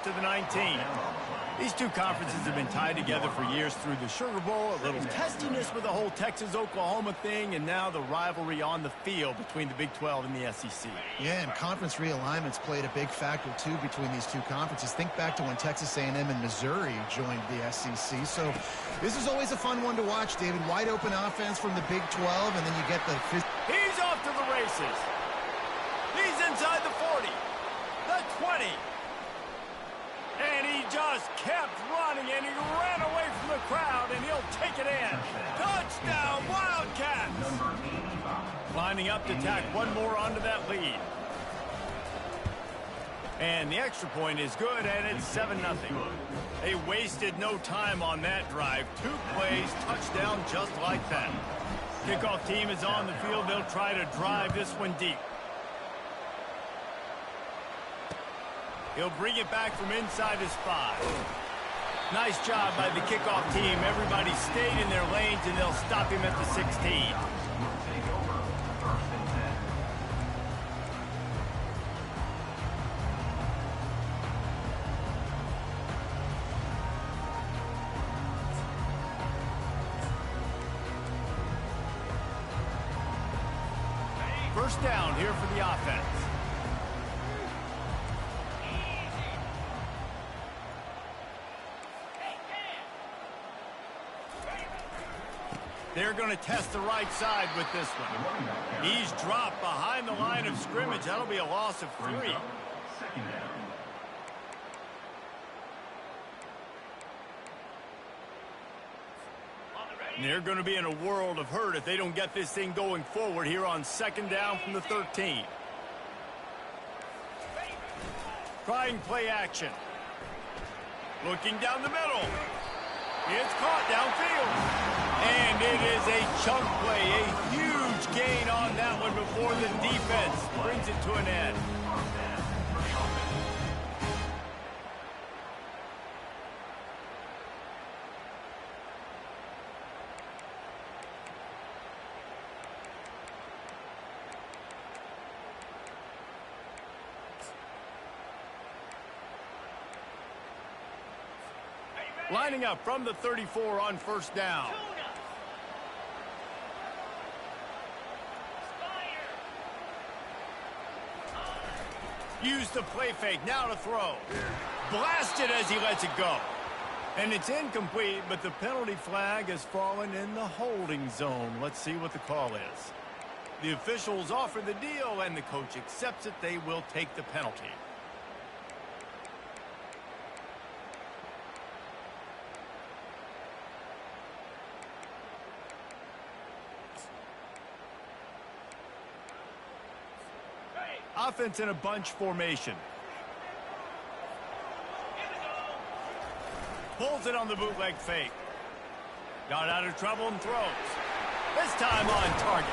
to the 19. These two conferences have been tied together for years through the Sugar Bowl, a little testiness with the whole Texas-Oklahoma thing, and now the rivalry on the field between the Big 12 and the SEC. Yeah, and conference realignments played a big factor, too, between these two conferences. Think back to when Texas A&M and Missouri joined the SEC. So this is always a fun one to watch, David. Wide open offense from the Big 12, and then you get the... He's off to the races. He's inside the 40, the 20. And he just kept running, and he ran away from the crowd, and he'll take it in. Touchdown, Wildcats! Lining up to tack one more onto that lead. And the extra point is good, and it's 7-0. They wasted no time on that drive. 2 plays, touchdown just like that. Kickoff team is on the field. They'll try to drive this one deep. He'll bring it back from inside his 5. Nice job by the kickoff team. Everybody stayed in their lanes, and they'll stop him at the 16. First down here for the offense. They're going to test the right side with this one. He's dropped behind the line of scrimmage. That'll be a loss of 3. They're going to be in a world of hurt if they don't get this thing going forward here on 2nd down from the 13. Trying play action. Looking down the middle. It's caught downfield. And it is a chunk play, a huge gain on that one before the defense brings it to an end. Lining up from the 34 on 1st down. Use the play fake, now to throw. Blasted as he lets it go. And it's incomplete, but the penalty flag has fallen in the holding zone. Let's see what the call is. The officials offer the deal, and the coach accepts it. They will take the penalty. Offense in a bunch formation. Pulls it on the bootleg fake. Got out of trouble and throws. This time on target.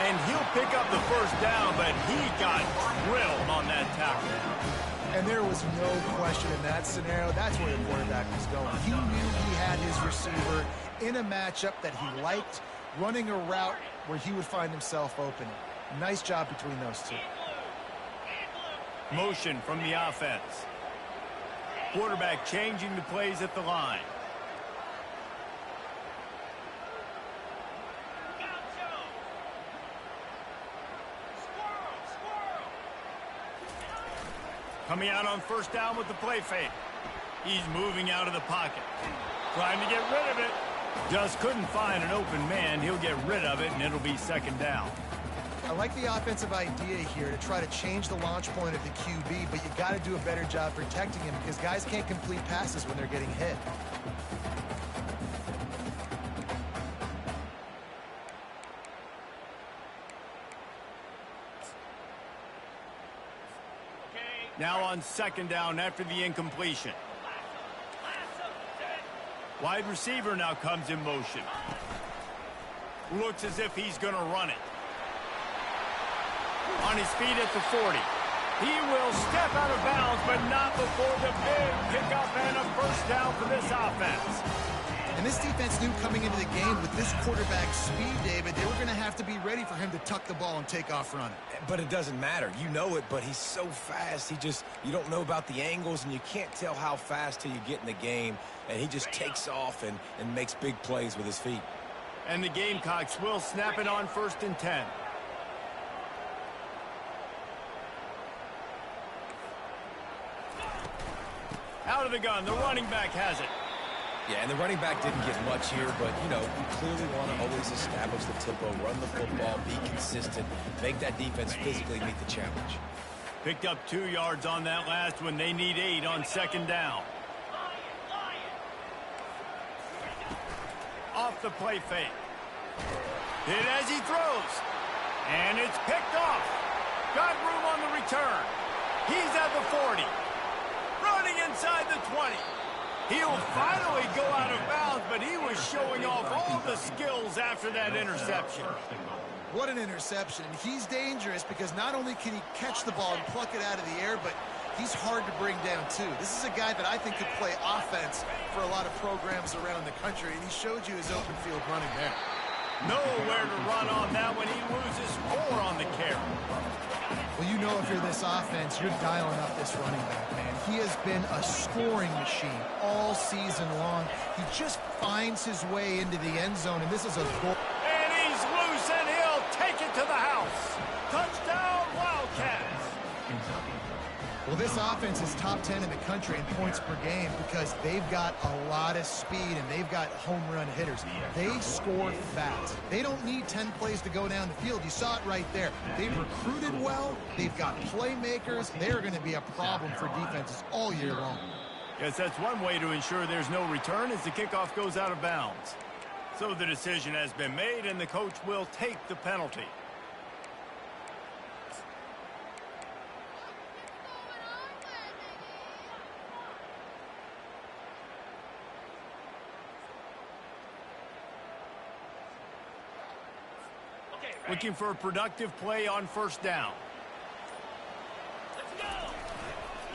And he'll pick up the 1st down, but he got drilled on that tackle. And there was no question in that scenario. That's where the quarterback was going. He knew he had his receiver in a matchup that he liked, running a route where he would find himself open. Nice job between those two. Motion from the offense. Quarterback changing the plays at the line. Coming out on 1st down with the play fake. He's moving out of the pocket. Trying to get rid of it. Just couldn't find an open man. He'll get rid of it, and it'll be 2nd down. I like the offensive idea here to try to change the launch point of the QB, but you got to do a better job protecting him because guys can't complete passes when they're getting hit. Now on 2nd down after the incompletion. Wide receiver now comes in motion. Looks as if he's going to run it. On his feet at the 40. He will step out of bounds, but not before the big pickup and a 1st down for this offense. And this defense knew coming into the game with this quarterback's speed, David, they were going to have to be ready for him to tuck the ball and take off running. But it doesn't matter. You know it, but he's so fast. You don't know about the angles, and you can't tell how fast till you get in the game. And he just takes off and makes big plays with his feet. And the Gamecocks will snap it on 1st and 10. Out of the gun, the running back has it. Yeah, and the running back didn't get much here, but, you know, you clearly want to always establish the tempo, run the football, be consistent, make that defense physically meet the challenge. Picked up 2 yards on that last one. They need 8 on 2nd down. Off the play fake. Hit as he throws. And it's picked off. Got room on the return. He's at the 40. Running inside the 20. He'll finally go out of bounds, but he was showing off all the skills after that interception. What an interception. He's dangerous because not only can he catch the ball and pluck it out of the air, but he's hard to bring down, too. This is a guy that I think could play offense for a lot of programs around the country, and he showed you his open field running there. Nowhere to run on that when he loses 4 on the carry. Well, you know if you're this offense, you're dialing up this running back, man. He has been a scoring machine all season long. He just finds his way into the end zone, and this is a goal. And he's loose, and he'll take it to the house. Touchdown, Wildcats. Well, this offense is top 10 in the country in points per game because they've got a lot of speed and they've got home run hitters. They score fast. They don't need 10 plays to go down the field. You saw it right there. They've recruited well. They've got playmakers. They're going to be a problem for defenses all year long. Yes, that's one way to ensure there's no return as the kickoff goes out of bounds. So the decision has been made and the coach will take the penalty. Looking for a productive play on 1st down.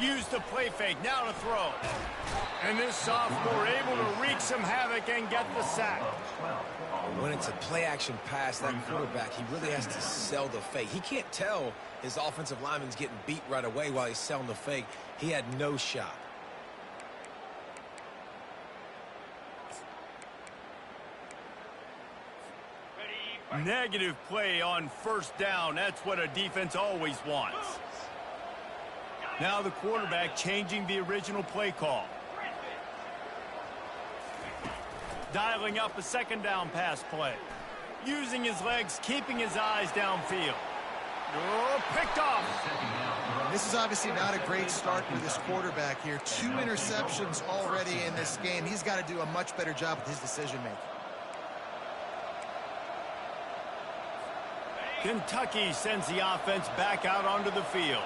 Use the play fake, now to throw. And this sophomore able to wreak some havoc and get the sack. When it's a play-action pass, that quarterback, he really has to sell the fake. He can't tell his offensive lineman's getting beat right away while he's selling the fake. He had no shot. Negative play on 1st down. That's what a defense always wants. Now the quarterback changing the original play call. Dialing up a 2nd down pass play. Using his legs, keeping his eyes downfield. Oh, picked off. This is obviously not a great start for this quarterback here. 2 interceptions already in this game. He's got to do a much better job with his decision-making. Kentucky sends the offense back out onto the field.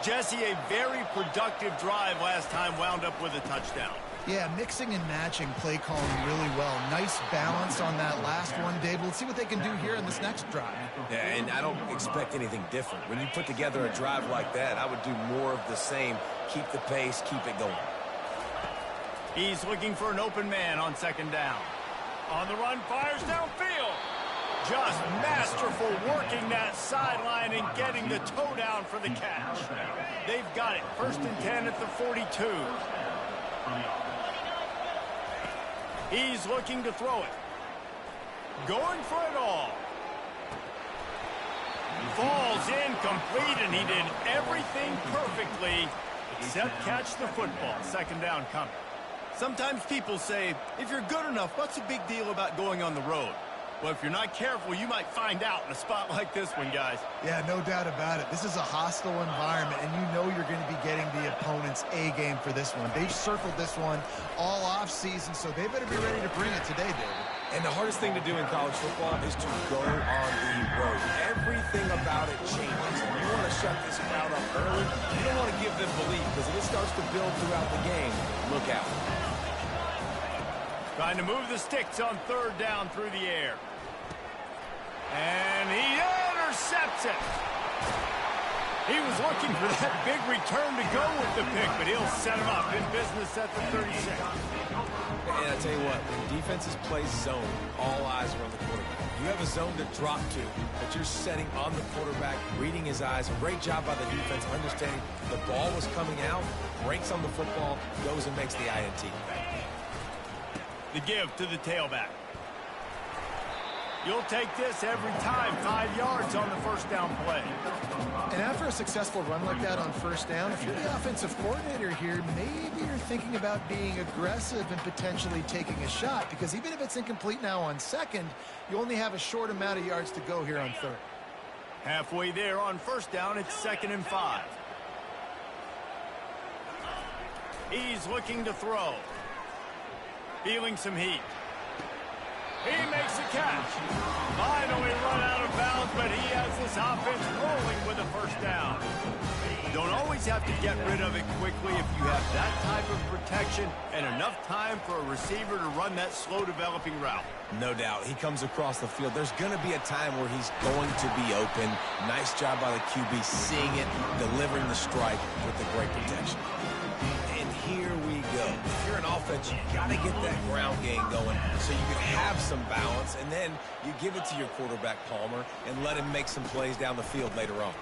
Jesse, a very productive drive last time, wound up with a touchdown. Yeah, mixing and matching play calling really well. Nice balance on that last one, Dave. Let's see what they can do here in this next drive. Yeah, and I don't expect anything different. When you put together a drive like that, I would do more of the same. Keep the pace, keep it going. He's looking for an open man on 2nd down. On the run, fires downfield. Just masterful working that sideline and getting the toe down for the catch. They've got it. 1st and 10 at the 42. He's looking to throw it. Going for it all. Falls incomplete, and he did everything perfectly except catch the football. 2nd down coming. Sometimes people say, if you're good enough, what's the big deal about going on the road? Well, if you're not careful, you might find out in a spot like this one, guys. Yeah, no doubt about it. This is a hostile environment, and you know you're going to be getting the opponent's A-game for this one. They've circled this one all off-season, so they better be ready to bring it today, David. And the hardest thing to do in college football is to go on the road. Everything about it changes. You want to shut this crowd up early. You don't want to give them belief, because if it starts to build throughout the game, look out. Trying to move the sticks on 3rd down through the air. And he intercepts it. He was looking for that big return to go with the pick, but he'll set him up in business at the 36. And I tell you what, when defenses play zone, all eyes are on the quarterback. You have a zone to drop to, but you're setting on the quarterback, reading his eyes. Great job by the defense, understanding the ball was coming out, breaks on the football, goes and makes the INT. The give to the tailback. You'll take this every time, 5 yards on the first down play. And after a successful run like that on first down, if you're the offensive coordinator here, maybe you're thinking about being aggressive and potentially taking a shot, because even if it's incomplete now on second, you only have a short amount of yards to go here on third. Halfway there on first down, it's 2nd and 5. He's looking to throw. Feeling some heat. He makes a catch. Finally run out of bounds, but he has this offense rolling with a first down. You don't always have to get rid of it quickly if you have that type of protection and enough time for a receiver to run that slow-developing route. No doubt. He comes across the field. There's going to be a time where he's going to be open. Nice job by the QB seeing it, delivering the strike with the great protection. And here we go. If you're an offense, you got to get that ground game going so you can have some balance, and then you give it to your quarterback, Palmer, and let him make some plays down the field later on.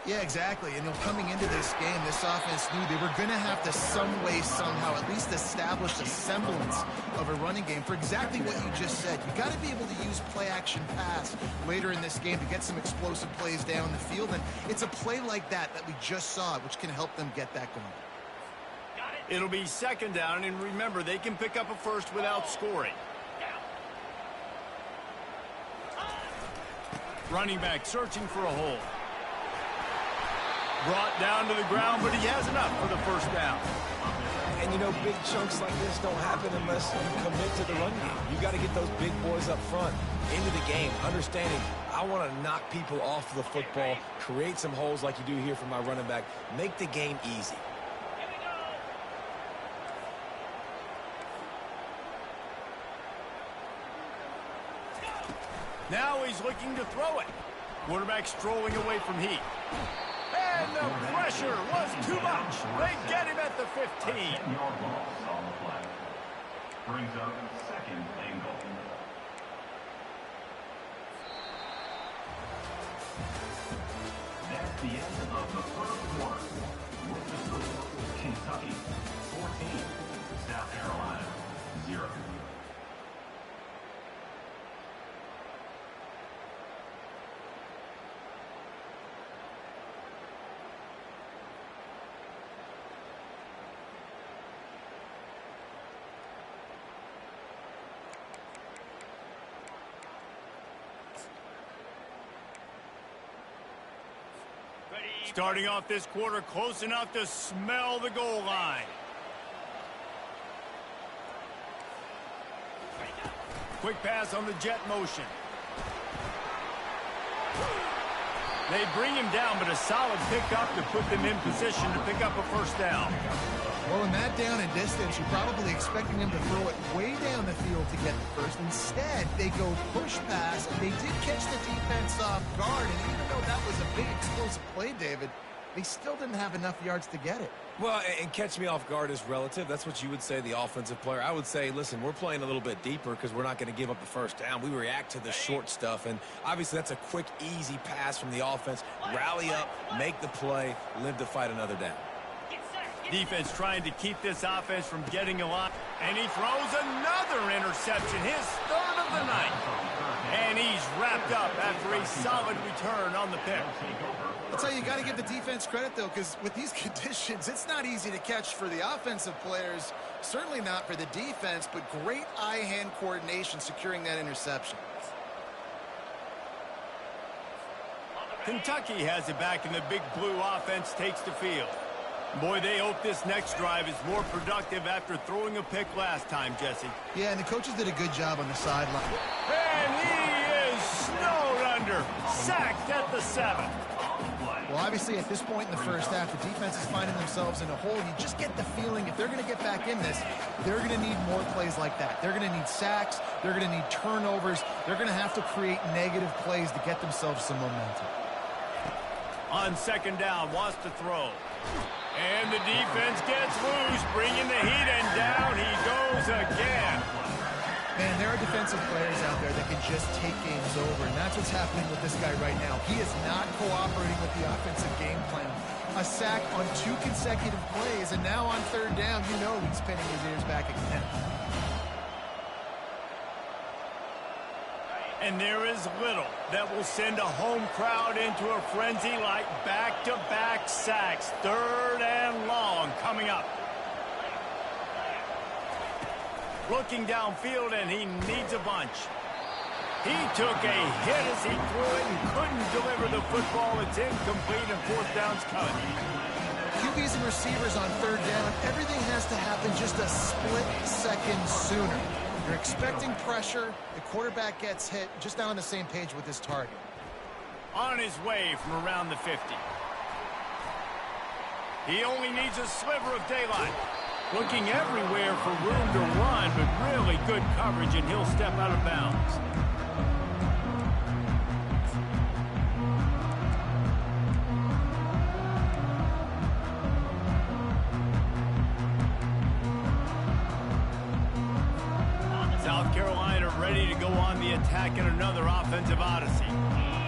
Yeah, exactly. And coming into this game, this offense knew they were going to have to some way, somehow, at least establish a semblance of a running game for exactly what you just said. You got to be able to use play-action pass later in this game to get some explosive plays down the field. And it's a play like that we just saw, which can help them get that going. It'll be 2nd down, and remember, they can pick up a first without scoring. Running back searching for a hole. Brought down to the ground, but he has enough for the first down. And, you know, big chunks like this don't happen unless you commit to the run game. You got to get those big boys up front into the game, understanding I want to knock people off the football, create some holes like you do here for my running back, make the game easy. Now he's looking to throw it. Quarterback strolling away from heat. And the pressure was too much. They get him at the 15. Brings up 2nd and goal. That's the end of the first quarter. With the score, Kentucky 14, South Carolina 0. Starting off this quarter close enough to smell the goal line. Quick pass on the jet motion. They bring him down, but a solid pickup to put them in position to pick up a first down. Well, in that down and distance, you're probably expecting him to throw it way down the field to get the first. Instead, they go push pass, and they did catch the defense off guard. And even though that was a big explosive play, David, they still didn't have enough yards to get it. Well, and catch me off guard is relative. That's what you would say, the offensive player. I would say, listen, we're playing a little bit deeper because we're not going to give up the first down. We react to the short stuff, and obviously that's a quick, easy pass from the offense. Rally up, make the play, live to fight another down. Defense trying to keep this offense from getting a lot. And he throws another interception, his 3rd of the night. And he's wrapped up after a solid return on the pick. I'll tell you, you got to give the defense credit, though, because with these conditions, it's not easy to catch for the offensive players. Certainly not for the defense, but great eye-hand coordination securing that interception. Kentucky has it back, and the big blue offense takes the field. Boy, they hope this next drive is more productive after throwing a pick last time, Jesse. Yeah, and the coaches did a good job on the sideline. And he is snowed under, sacked at the 7. Well, obviously, at this point in the first half, the defense is finding themselves in a hole. You just get the feeling if they're going to get back in this, they're going to need more plays like that. They're going to need sacks. They're going to need turnovers. They're going to have to create negative plays to get themselves some momentum. On second down, wants to throw. And the defense gets loose, bringing the heat, and down he goes again. Man, there are defensive players out there that can just take games over, and that's what's happening with this guy right now. He is not cooperating with the offensive game plan. A sack on 2 consecutive plays, and now on third down, you know he's pinning his ears back again. And there is little that will send a home crowd into a frenzy like back-to-back sacks. Third and long coming up. Looking downfield, and he needs a bunch. He took a hit as he threw it and couldn't deliver the football. It's incomplete, and fourth down's coming. QBs and receivers on third down, everything has to happen just a split second sooner. You're expecting pressure, the quarterback gets hit, just not on the same page with his target. On his way from around the 50. He only needs a sliver of daylight. Looking everywhere for room to run, but really good coverage, and he'll step out of bounds. South Carolina ready to go on the attack in another offensive odyssey.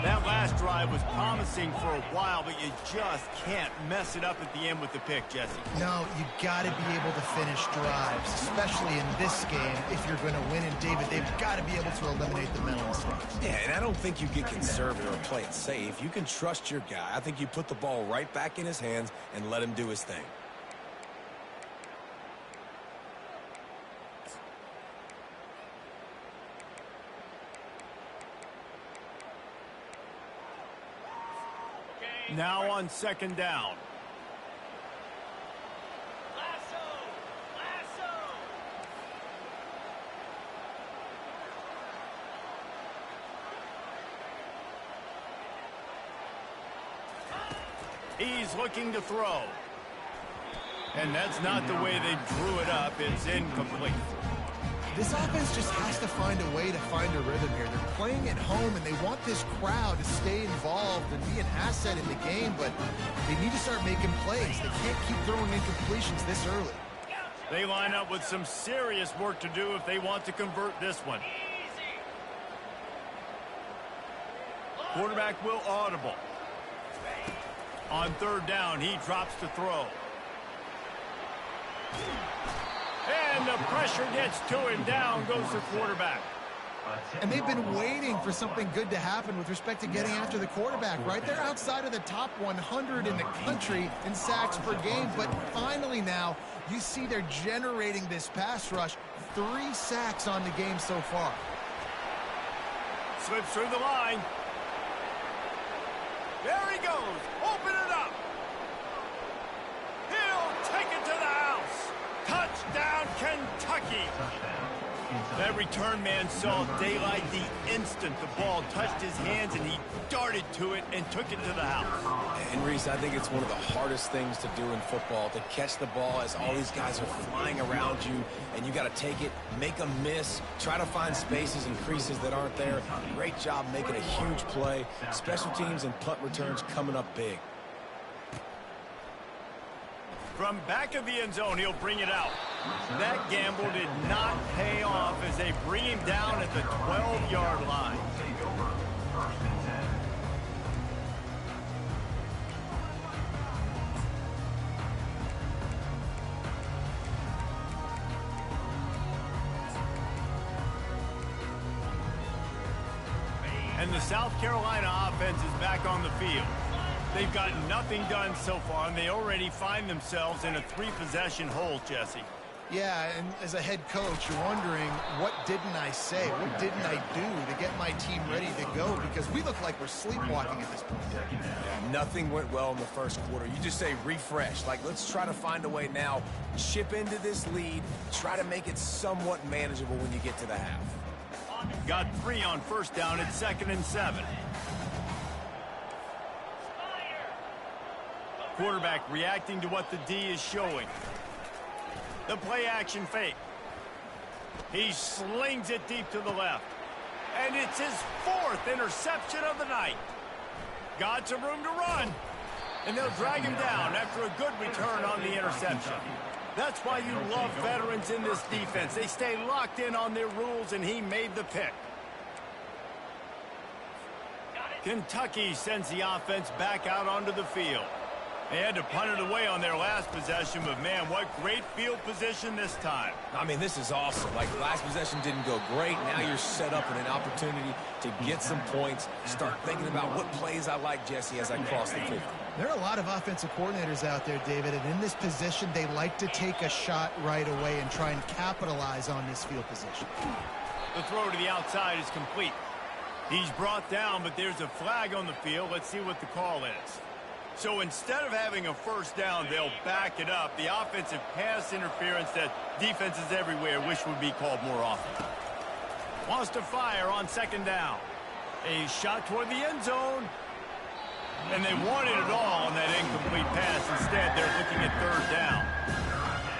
That last drive was promising for a while, but you just can't mess it up at the end with the pick, Jesse. No, you got to be able to finish drives, especially in this game if you're going to win. And David, they've got to be able to eliminate the mental mistakes. Yeah, and I don't think you get conservative or play it safe. You can trust your guy. I think you put the ball right back in his hands and let him do his thing. Now on second down. He's looking to throw. And that's not the way they drew it up. It's incomplete. This offense just has to find a way to find a rhythm here. They're playing at home, and they want this crowd to stay involved and be an asset in the game, but they need to start making plays. They can't keep throwing incompletions this early. They line up with some serious work to do if they want to convert this one. Quarterback will audible. On third down, he drops to throw. And the pressure gets to him. Down goes the quarterback. And they've been waiting for something good to happen with respect to getting after the quarterback, right? They're outside of the top 100 in the country in sacks per game, but finally now you see they're generating this pass rush. 3 sacks on the game so far. Slips through the line. There he goes. Open it up. He'll take it to the house. Touchdown, Kentucky. That return man saw daylight the instant the ball touched his hands, and he darted to it and took it to the house. And Reese, I think it's one of the hardest things to do in football, to catch the ball as all these guys are flying around you, and you got to take it, make a miss, try to find spaces and creases that aren't there. Great job making a huge play. Special teams and punt returns coming up big. From back of the end zone, he'll bring it out. That gamble did not pay off as they bring him down at the 12-yard line. And the South Carolina offense is back on the field. They've gotten nothing done so far, and they already find themselves in a 3-possession hole, Jesse. Yeah, and as a head coach, you're wondering, what didn't I say? What didn't I do to get my team ready to go? Because we look like we're sleepwalking at this point. Yeah, nothing went well in the first quarter. You just say refresh. Like, let's try to find a way now, chip into this lead, try to make it somewhat manageable when you get to the half. Got 3 on first down at 2nd and 7. Quarterback reacting to what the D is showing. The play action fake. He slings it deep to the left. And it's his 4th interception of the night. Got some room to run. And they'll drag him down after a good return on the interception. That's why you love veterans in this defense. They stay locked in on their rules, and he made the pick. Kentucky sends the offense back out onto the field. They had to punt it away on their last possession, but man, what great field position this time. I mean, this is awesome. Like, last possession didn't go great. Now you're set up with an opportunity to get some points. Start thinking about what plays I like, Jesse, as I cross the 50. There are a lot of offensive coordinators out there, David, and in this position, they like to take a shot right away and try and capitalize on this field position. The throw to the outside is complete. He's brought down, but there's a flag on the field. Let's see what the call is. So instead of having a first down, they'll back it up. The offensive pass interference that defenses everywhere wish would be called more often. Wants to fire on second down. A shot toward the end zone. And they wanted it all on that incomplete pass. Instead, they're looking at third down.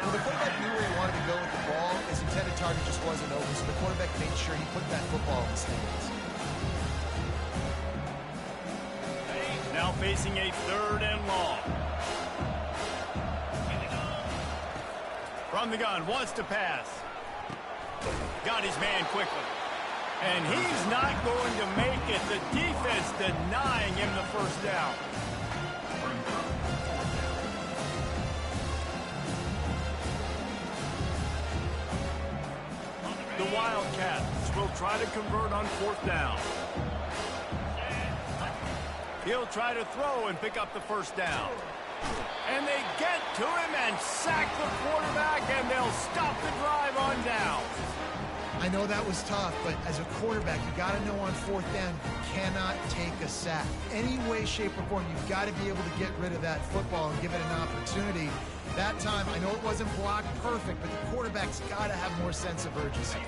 Well, the quarterback knew where he wanted to go with the ball. His intended target just wasn't open, so the quarterback made sure he put that football in his hands. Now facing a third and long. From the gun, wants to pass. Got his man quickly. And he's not going to make it. The defense denying him the first down. The Wildcats will try to convert on fourth down. He'll try to throw and pick up the first down. And they get to him and sack the quarterback, and they'll stop the drive on down. I know that was tough, but as a quarterback, you got to know on fourth down, you cannot take a sack. Any way, shape, or form, you've got to be able to get rid of that football and give it an opportunity. That time, I know it wasn't blocked perfect, but the quarterback's got to have more sense of urgency.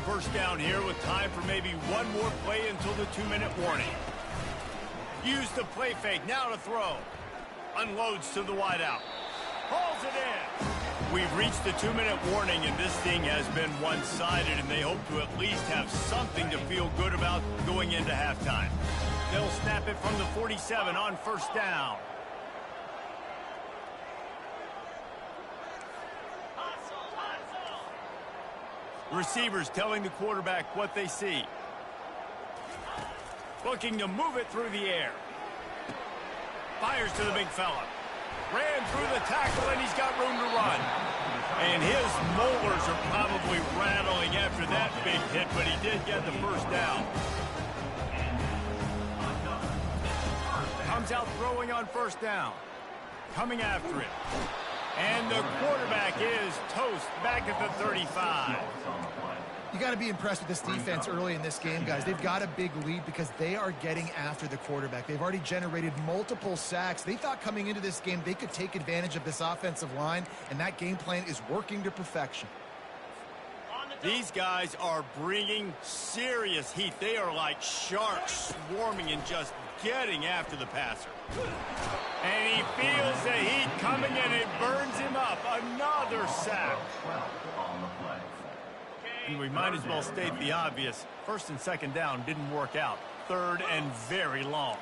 First down here with time for maybe one more play until the 2-minute warning. Use the play fake, now to throw. Unloads to the wideout. Hauls it in. We've reached the 2-minute warning, and this thing has been one-sided, and they hope to at least have something to feel good about going into halftime. They'll snap it from the 47 on first down. Receivers telling the quarterback what they see. Looking to move it through the air. Fires to the big fella. Ran through the tackle, and he's got room to run. And his molars are probably rattling after that big hit, but he did get the first down. Comes out throwing on first down. Coming after it. And the quarterback is toast back at the 35. You got to be impressed with this defense early in this game, guys. They've got a big lead because they are getting after the quarterback. They've already generated multiple sacks. They thought coming into this game they could take advantage of this offensive line, and that game plan is working to perfection. These guys are bringing serious heat. They are like sharks swarming and just getting after the passer. And he feels the heat coming, and it burns him up. Another sack. And we might as well state the obvious. First and second down didn't work out. Third and very long.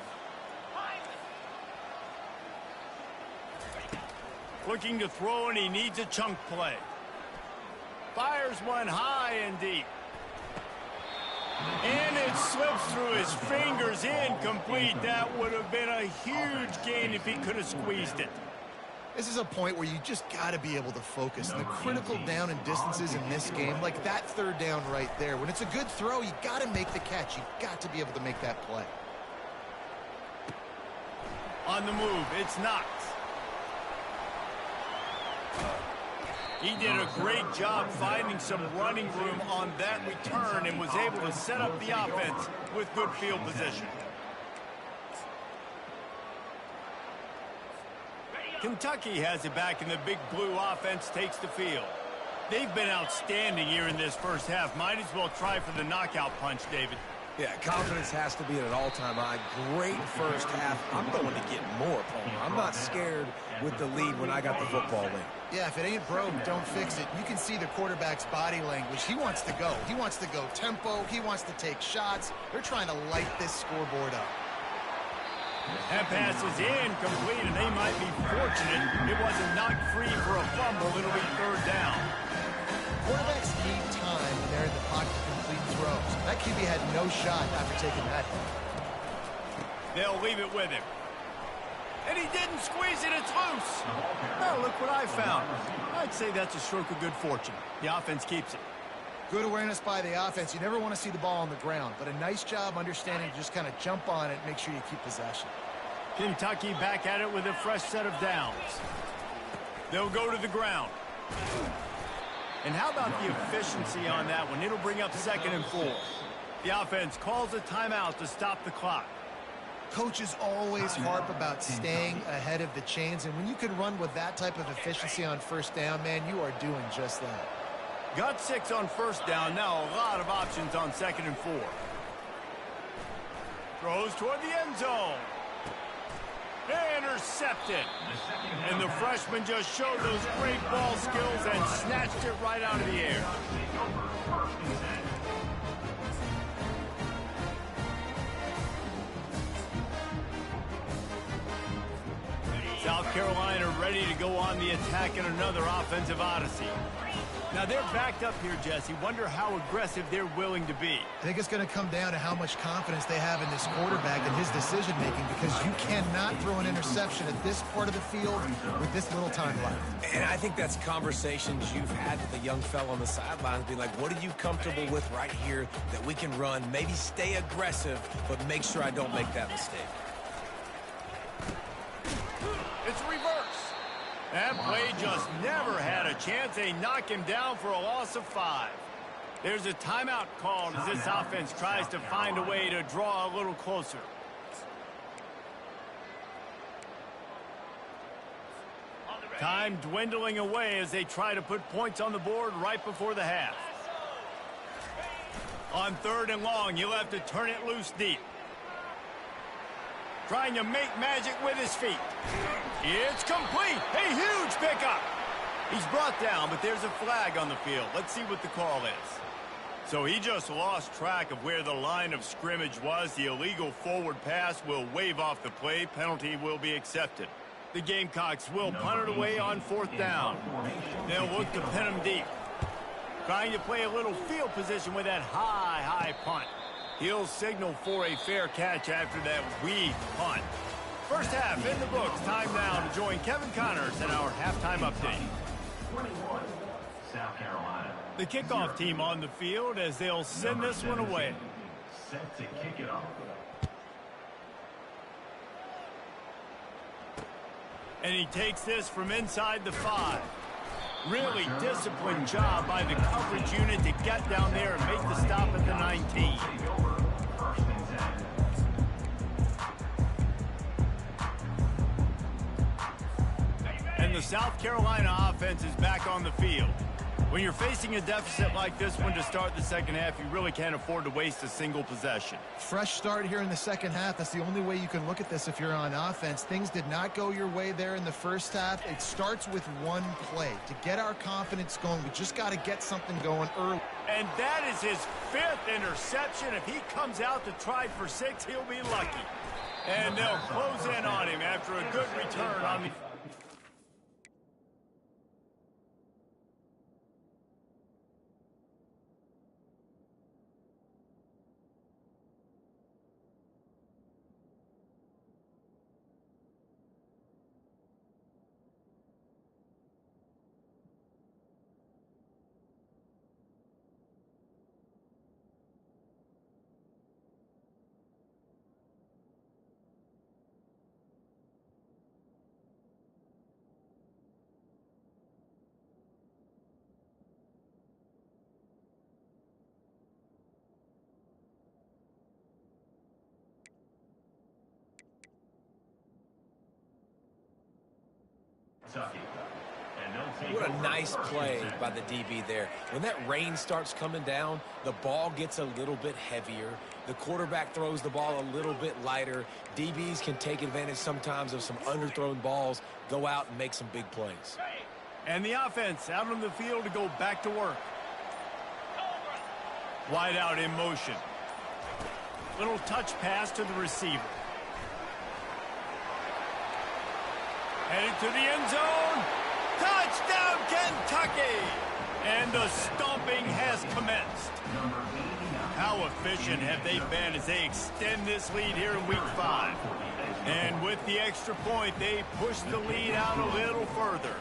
Looking to throw, and he needs a chunk play. Fires one high and deep. And it slips through his fingers, incomplete. That would have been a huge gain if he could have squeezed it. This is a point where you just got to be able to focus. The critical down and distances in this game, like that third down right there. When it's a good throw, you got to make the catch. You got to be able to make that play. On the move, it's Knox. He did a great job finding some running room on that return and was able to set up the offense with good field position. Kentucky has it back, and the big blue offense takes the field. They've been outstanding here in this first half. Might as well try for the knockout punch, David. Yeah, confidence has to be at an all-time high. Great first half. I'm going to get more, Palmer. I'm not scared with the lead when I got the football in. Yeah, if it ain't broke, don't fix it. You can see the quarterback's body language. He wants to go. He wants to go tempo. He wants to take shots. They're trying to light this scoreboard up. That pass is incomplete, and they might be fortunate it wasn't knocked free for a fumble. It'll be third down. Quarterbacks need time when they're in the pocket to complete throws. That QB had no shot after taking that hit. They'll leave it with him. And he didn't squeeze it. It's loose. Oh, look what I found. I'd say that's a stroke of good fortune. The offense keeps it. Good awareness by the offense. You never want to see the ball on the ground, but a nice job understanding to just kind of jump on it and make sure you keep possession. Kentucky back at it with a fresh set of downs. They'll go to the ground. And how about the efficiency on that one? It'll bring up 2nd and 4. The offense calls a timeout to stop the clock. Coaches always harp about staying ahead of the chains, and when you can run with that type of efficiency on first down, man, you are doing just that. Got 6 on first down. Now a lot of options on 2nd and 4. Throws toward the end zone. Intercepted. And the freshman just showed those great ball skills and snatched it right out of the air. South Carolina ready to go on the attack in another offensive odyssey. Now they're backed up here, Jesse. Wonder how aggressive they're willing to be. I think it's going to come down to how much confidence they have in this quarterback and his decision-making, because you cannot throw an interception at this part of the field with this little time left. And I think that's conversations you've had with a young fellow on the sidelines. Be like, what are you comfortable with right here that we can run? Maybe stay aggressive, but make sure I don't make that mistake. It's a reverse. That play just never had a chance. They knock him down for a loss of 5. There's a timeout called as this offense tries to find a way to draw a little closer. Time dwindling away as they try to put points on the board right before the half. On 3rd and long, you'll have to turn it loose deep. Trying to make magic with his feet. It's complete. A huge pickup. He's brought down, but there's a flag on the field. Let's see what the call is. So he just lost track of where the line of scrimmage was. The illegal forward pass will wave off the play. Penalty will be accepted. The Gamecocks will punt it away on 4th down. They'll look to pin him deep. Trying to play a little field position with that high punt. He'll signal for a fair catch after that weak punt. First half in the books. Time now to join Kevin Connors in our halftime update. 21, South Carolina. The kickoff team on the field as they'll send this one away. Set to kick it off. And he takes this from inside the 5. Really disciplined job by the coverage unit to get down there and make the stop at the 19. And the South Carolina offense is back on the field. When you're facing a deficit like this one to start the second half, you really can't afford to waste a single possession. Fresh start here in the second half. That's the only way you can look at this if you're on offense. Things did not go your way there in the first half. It starts with one play. To get our confidence going, we just got to get something going early. And that is his 5th interception. If he comes out to try for 6, he'll be lucky. And they'll close in on him after a good return on the... What a nice play by the DB there. When that rain starts coming down, the ball gets a little bit heavier. The quarterback throws the ball a little bit lighter. DBs can take advantage sometimes of some underthrown balls, go out and make some big plays. And the offense out on the field to go back to work. Wide out in motion. Little touch pass to the receiver. Headed to the end zone. Touchdown, Kentucky! And the stomping has commenced. How efficient have they been as they extend this lead here in Week 5? And with the extra point, they push the lead out a little further.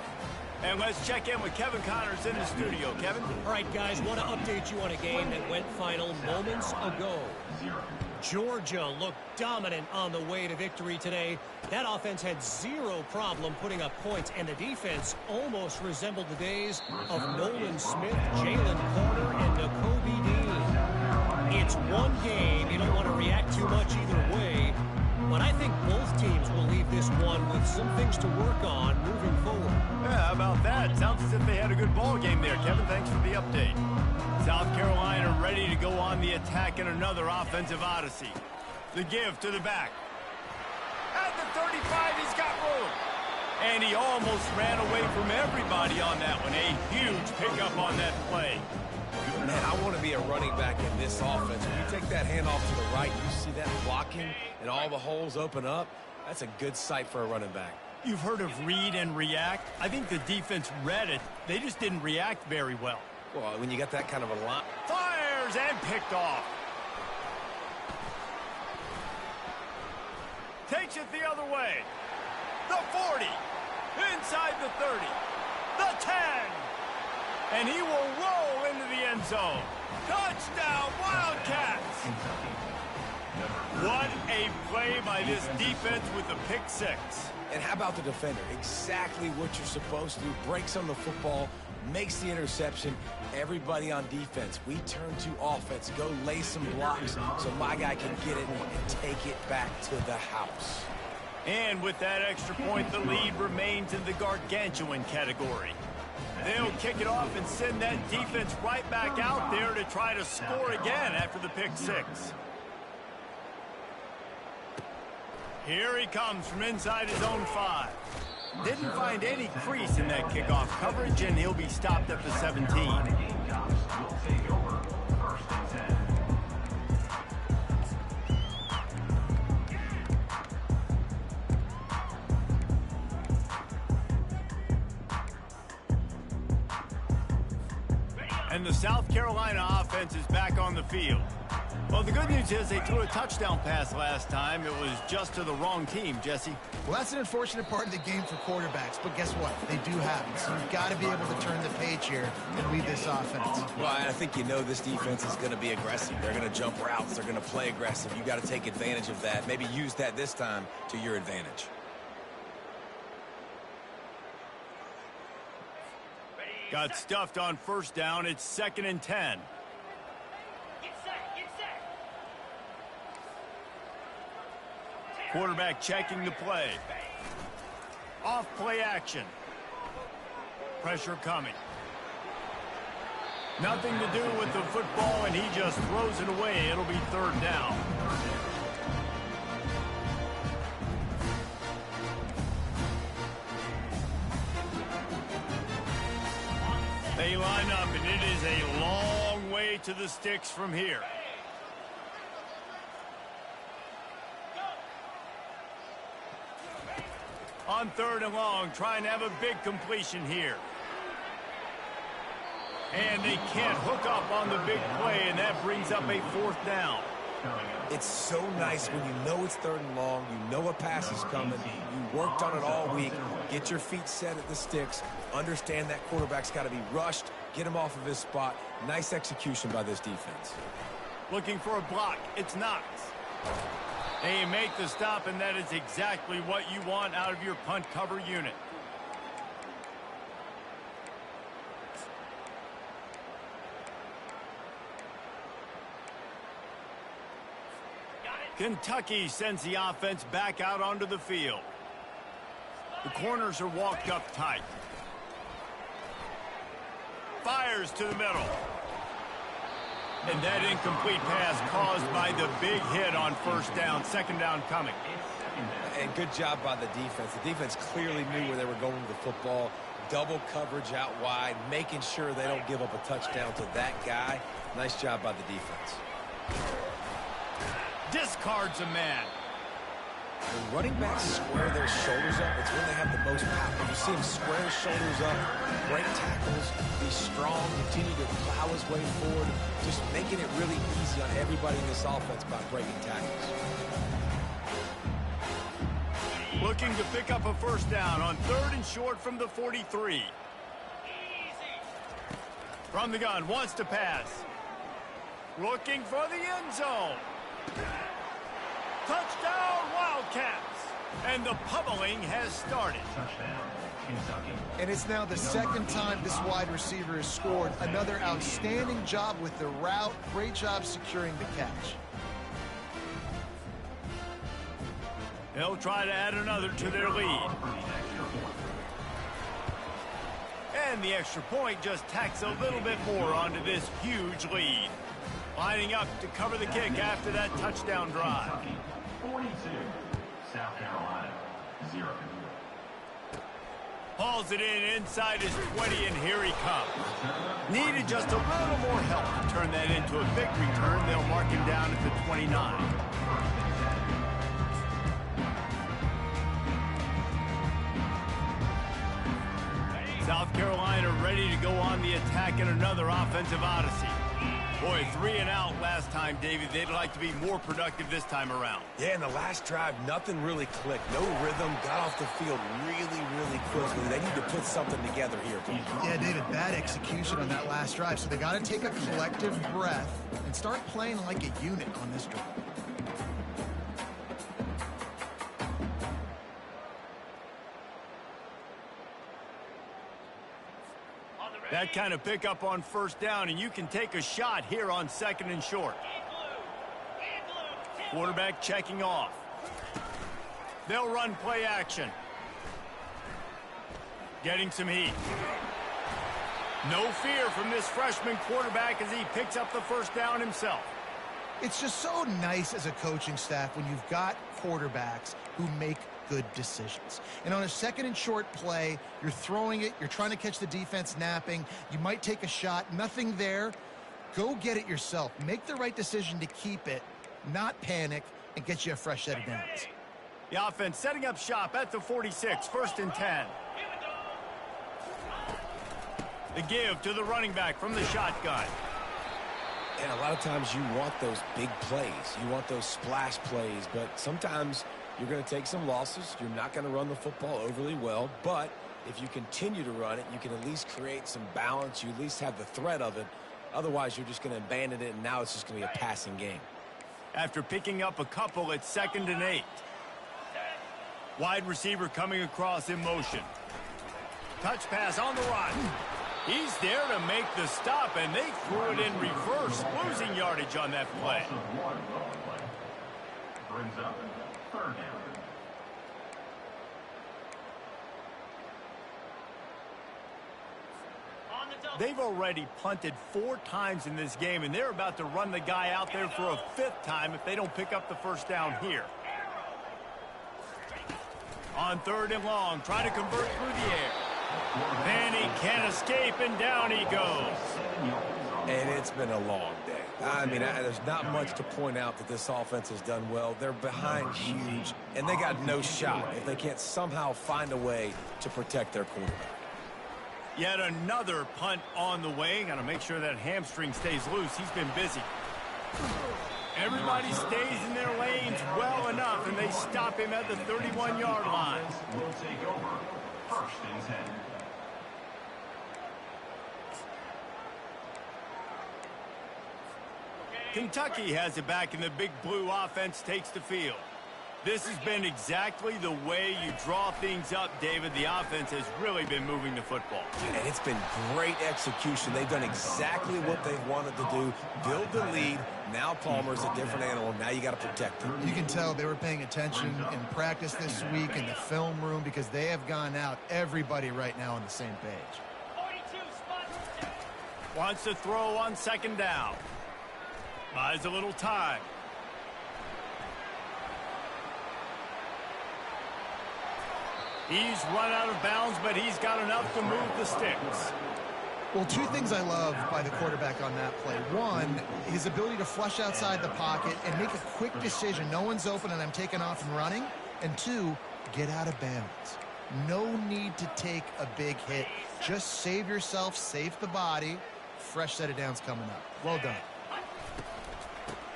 And let's check in with Kevin Connors in the studio. Kevin? All right, guys, want to update you on a game that went final moments ago. Georgia looked dominant on the way to victory today. That offense had zero problem putting up points, and the defense almost resembled the days of Nolan Smith, Jalen Carter, and Nakobe Dean. It's one game. You don't want to react too much either way, but I think both teams will leave this one with some things to work on moving forward. Yeah, how about that? Sounds as if they had a good ball game there, Kevin. Thanks for the update. South Carolina ready to go on the attack in another offensive odyssey. The give to the back. At the 35, he's got room. And he almost ran away from everybody on that one. A huge pickup on that play. Man, I want to be a running back in this offense. When you take that handoff to the right, you see that blocking and all the holes open up. That's a good sight for a running back. You've heard of read and react. I think the defense read it. They just didn't react very well. Well, when you got that kind of a line. Fires and picked off. Takes it the other way. The 40. Inside the 30. The 10. And he will roll into the end zone. Touchdown, Wildcats! What a play by this defense with the pick six. And how about the defender? Exactly what you're supposed to do. Breaks on the football, makes the interception. Everybody on defense, we turn to offense. Go lay some blocks so my guy can get it and take it back to the house. And with that extra point, the lead remains in the gargantuan category. They'll kick it off and send that defense right back out there to try to score again after the pick six. Here he comes from inside his own 5. Didn't find any crease in that kickoff coverage, and he'll be stopped at the 17. And the South Carolina offense is back on the field. Well, the good news is they threw a touchdown pass last time. It was just to the wrong team, Jesse. Well, that's an unfortunate part of the game for quarterbacks, but guess what? They do have it. So you've got to be able to turn the page here and lead this offense. Well, I think you know this defense is going to be aggressive. They're going to jump routes. They're going to play aggressive. You got to take advantage of that. Maybe use that this time to your advantage. Got stuffed on first down. It's 2nd and 10. Quarterback checking the play. Off play action. Pressure coming. Nothing to do with the football, and he just throws it away. It'll be 3rd down. They line up, and it is a long way to the sticks from here. On 3rd and long, trying to have a big completion here. And they can't hook up on the big play, and that brings up a 4th down. It's so nice when you know it's 3rd and long, you know a pass is coming, you worked on it all week, get your feet set at the sticks, understand that quarterback's got to be rushed, get him off of his spot. Nice execution by this defense. Looking for a block. It's Knox. They make the stop, and that is exactly what you want out of your punt cover unit. Kentucky sends the offense back out onto the field. The corners are walked up tight. Fires to the middle. And that incomplete pass caused by the big hit on first down. 2nd down coming. And good job by the defense. The defense clearly knew where they were going with the football. Double coverage out wide, making sure they don't give up a touchdown to that guy. Nice job by the defense. Discards a man. When running backs square their shoulders up, it's when they have the most power. You see him square his shoulders up, break tackles, be strong, continue to plow his way forward, just making it really easy on everybody in this offense by breaking tackles. Looking to pick up a first down on 3rd and short from the 43. From the gun, wants to pass. Looking for the end zone. Touchdown, Wildcats. And the pummeling has started. Touchdown, Kentucky. And it's now the second time this wide receiver has scored. Another outstanding job with the route. Great job securing the catch. They'll try to add another to their lead. And the extra point just tacks a little bit more onto this huge lead. Lining up to cover the kick after that touchdown drive. Kentucky, 42. South Carolina, 0. Hauls it in inside his 20, and here he comes. Needed just a little more help to turn that into a big return. They'll mark him down at the 29. South Carolina ready to go on the attack in another offensive odyssey. Boy, 3 and out last time, David. They'd like to be more productive this time around. Yeah, in the last drive, nothing really clicked. No rhythm, got off the field really quickly. They need to put something together here. Yeah, David, bad execution on that last drive. So they got to take a collective breath and start playing like a unit on this drive. That kind of pickup on first down, and you can take a shot here on 2nd and short. Quarterback checking off. They'll run play action. Getting some heat. No fear from this freshman quarterback as he picks up the first down himself. It's just so nice as a coaching staff when you've got quarterbacks who make good decisions. And on a 2nd and short play, you're throwing it, you're trying to catch the defense napping, you might take a shot, nothing there. Go get it yourself. Make the right decision to keep it, not panic, and get you a fresh set of downs. The offense setting up shop at the 46, 1st and 10. The give to the running back from the shotgun. And a lot of times you want those big plays. You want those splash plays, but sometimes you're going to take some losses. You're not going to run the football overly well, but if you continue to run it, you can at least create some balance. You at least have the threat of it. Otherwise, you're just going to abandon it, and now it's just going to be a passing game. After picking up a couple, it's 2nd and 8. Wide receiver coming across in motion. Touch pass on the run. He's there to make the stop, and they threw it in reverse, losing yardage on that play. Brings up 3rd down. They've already punted 4 times in this game, and they're about to run the guy out there for a 5th time if they don't pick up the first down here. On 3rd and long, trying to convert through the air. Then he can't escape, and down he goes. And it's been a long day. I mean, there's not much to point out that this offense has done well. They're behind huge, and they got no shot if they can't somehow find a way to protect their quarterback. Yet another punt on the way. Got to make sure that hamstring stays loose. He's been busy. Everybody stays in their lanes well enough, and they stop him at the 31-yard line. Will take over 1st and 10. Kentucky has it back, and the big blue offense takes the field. This has been exactly the way you draw things up, David. The offense has really been moving the football. And it's been great execution. They've done exactly what they've wanted to do. Build the lead. Now Palmer's a different animal. Now you got to protect him. You can tell they were paying attention in practice this week in the film room because they have gone out, everybody right now on the same page. Wants to throw on 2nd down. Buys a little time. He's run out of bounds, but he's got enough to move the sticks. Well, 2 things I love by the quarterback on that play. One, his ability to flush outside the pocket and make a quick decision. No one's open and I'm taking off and running. And 2, get out of bounds. No need to take a big hit. Just save yourself, save the body. Fresh set of downs coming up. Well done.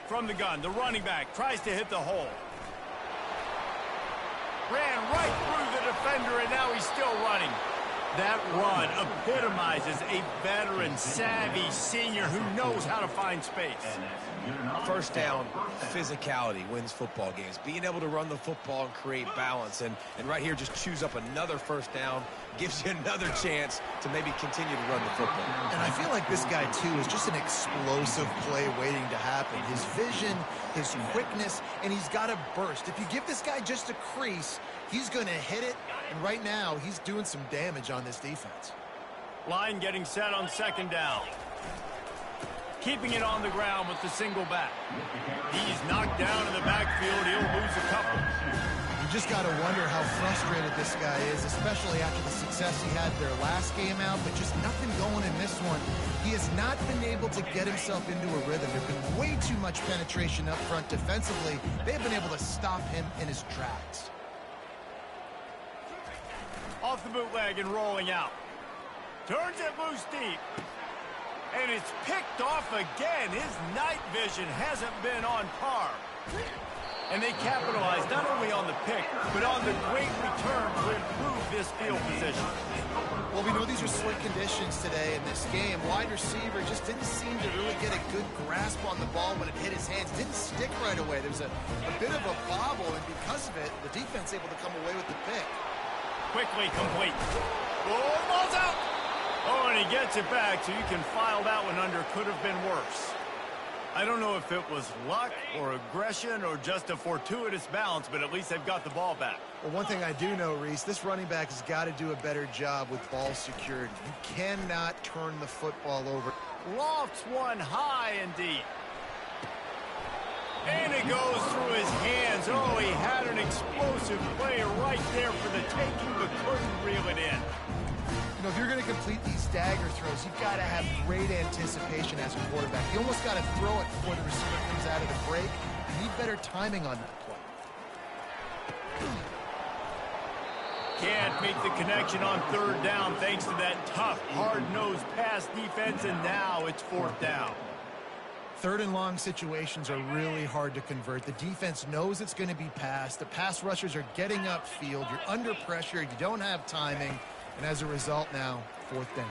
From the gun, the running back tries to hit the hole. Ran right through the defender, and now he's still running. That run epitomizes a veteran, savvy senior who knows how to find space. First down, physicality wins football games. Being able to run the football and create balance. And right here, just choose up another first down, gives you another chance to maybe continue to run the football. And I feel like this guy, too, is just an explosive play waiting to happen. His vision, his quickness, and he's got a burst. If you give this guy just a crease, he's going to hit it. And right now, he's doing some damage on this defense. Line getting set on second down. Keeping it on the ground with the single back. He's knocked down in the backfield. He'll lose a couple. You just got to wonder how frustrated this guy is, especially after the success he had their last game out, but just nothing going in this one. He has not been able to get himself into a rhythm. There's been way too much penetration up front defensively. They've been able to stop him in his tracks. Off the bootleg and rolling out. Turns it loose deep. And it's picked off again. His night vision hasn't been on par. And they capitalize not only on the pick, but on the great return to improve this field position. Well, we know these are slick conditions today in this game. Wide receiver just didn't seem to really get a good grasp on the ball when it hit his hands. Didn't stick right away. There was a bit of a bobble, and because of it, the defense able to come away with the pick. Quickly complete. Oh, ball's out! Oh, and he gets it back, so you can file that one under. Could have been worse. I don't know if it was luck or aggression or just a fortuitous balance, but at least they've got the ball back. Well, one thing I do know, Reese, this running back has got to do a better job with ball security. You cannot turn the football over. Lofts one high and deep. And it goes through his hands. Oh, he had an explosive play right there for the taking, but couldn't reel it in. You know, if you're going to complete these dagger throws, you've got to have great anticipation as a quarterback. You almost got to throw it before the receiver comes out of the break. You need better timing on that play. Can't make the connection on third down thanks to that tough, hard-nosed pass defense, and now it's fourth down. Third and long situations are really hard to convert. The defense knows it's going to be passed. The pass rushers are getting upfield. You're under pressure. You don't have timing. And as a result now, fourth down.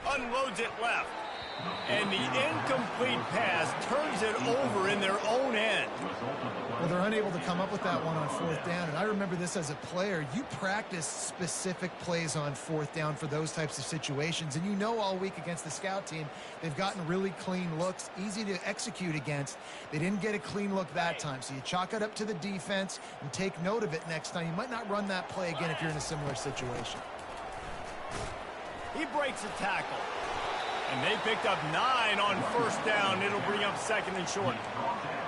Unloads it left. And the incomplete pass turns it over in their own end. Well, they're unable to come up with that one on fourth down. And I remember this as a player. You practice specific plays on fourth down for those types of situations. And you know all week against the scout team, they've gotten really clean looks, easy to execute against. They didn't get a clean look that time. So you chalk it up to the defense and take note of it next time. You might not run that play again if you're in a similar situation. He breaks a tackle. And they picked up 9 on first down. It'll bring up second and short.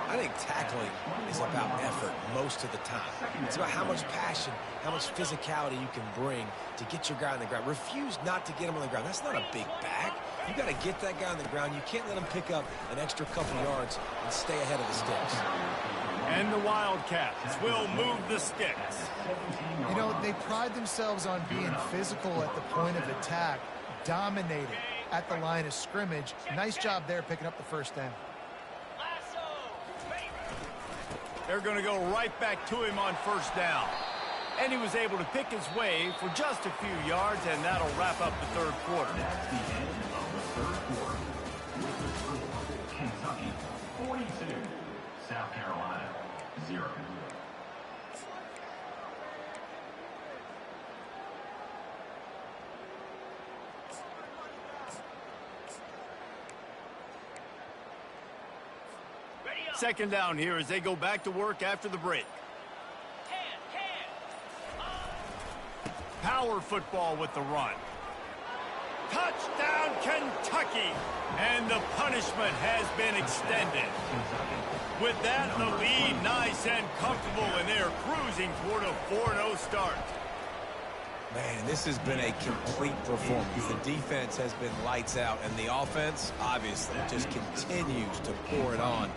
I think tackling is about effort most of the time. It's about how much passion, how much physicality you can bring to get your guy on the ground. Refuse not to get him on the ground. That's not a big back. You got to get that guy on the ground. You can't let him pick up an extra couple yards and stay ahead of the sticks. And the Wildcats will move the sticks. You know, they pride themselves on being physical at the point of attack, dominating at the line of scrimmage. Nice job there picking up the first down. They're going to go right back to him on first down. And he was able to pick his way for just a few yards, and that'll wrap up the third quarter. That's the end of the third quarter. With the score, Kentucky 42, South Carolina 0. Second down here as they go back to work after the break. Power football with the run. Touchdown, Kentucky! And the punishment has been extended. With that, the lead nice and comfortable, and they're cruising toward a 4-0 start. Man, this has been a complete performance. The defense has been lights out, and the offense, obviously, just continues to pour it on.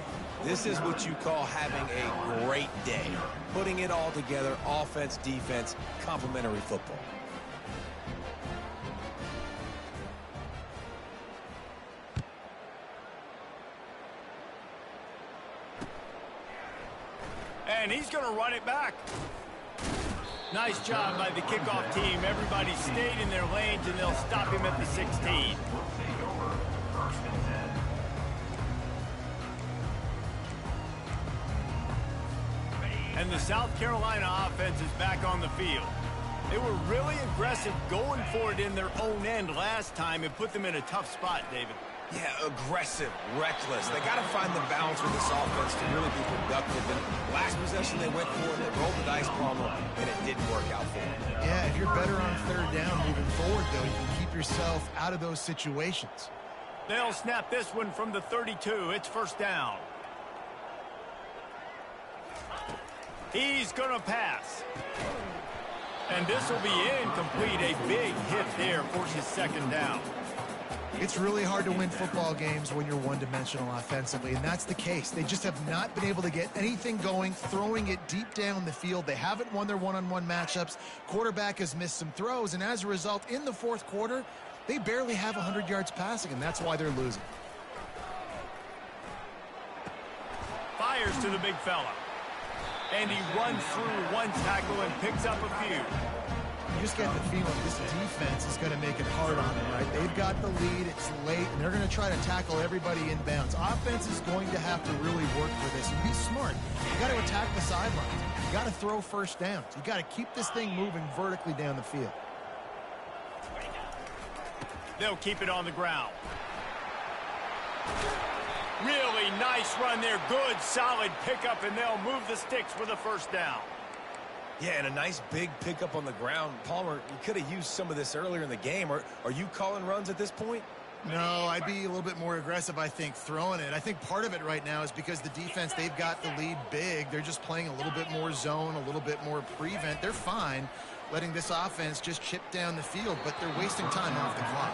This is what you call having a great day. Putting it all together, offense, defense, complementary football. And he's going to run it back. Nice job by the kickoff team. Everybody stayed in their lanes, and they'll stop him at the 16. And the South Carolina offense is back on the field. They were really aggressive going for it in their own end last time. It put them in a tough spot, David. Yeah, aggressive, reckless. They got to find the balance with this offense to really be productive. And last possession they went for it, they rolled the dice, Palmer, and it didn't work out for them. Yeah, if you're better on third down moving forward, though, you can keep yourself out of those situations. They'll snap this one from the 32. It's first down. He's going to pass. And this will be incomplete. A big hit there forces second down. It's really hard to win football games when you're one-dimensional offensively, and that's the case. They just have not been able to get anything going, throwing it deep down the field. They haven't won their one-on-one matchups. Quarterback has missed some throws, and as a result, in the fourth quarter, they barely have 100 yards passing, and that's why they're losing. Fires to the big fella. And he runs through one tackle and picks up a few. You just get the feeling this defense is going to make it hard on them, right? They've got the lead, it's late, and they're going to try to tackle everybody inbounds. Offense is going to have to really work for this and be smart. You got to attack the sidelines. You got to throw first downs. You got to keep this thing moving vertically down the field. They'll keep it on the ground. Really nice run there. Good, solid pickup, and they'll move the sticks for the first down. Yeah, and a nice big pickup on the ground. Palmer, you could have used some of this earlier in the game. Are you calling runs at this point? No, I'd be a little bit more aggressive, I think, throwing it. I think part of it right now is because the defense, they've got the lead big. They're just playing a little bit more zone, a little bit more prevent. They're fine letting this offense just chip down the field, but they're wasting time off the clock.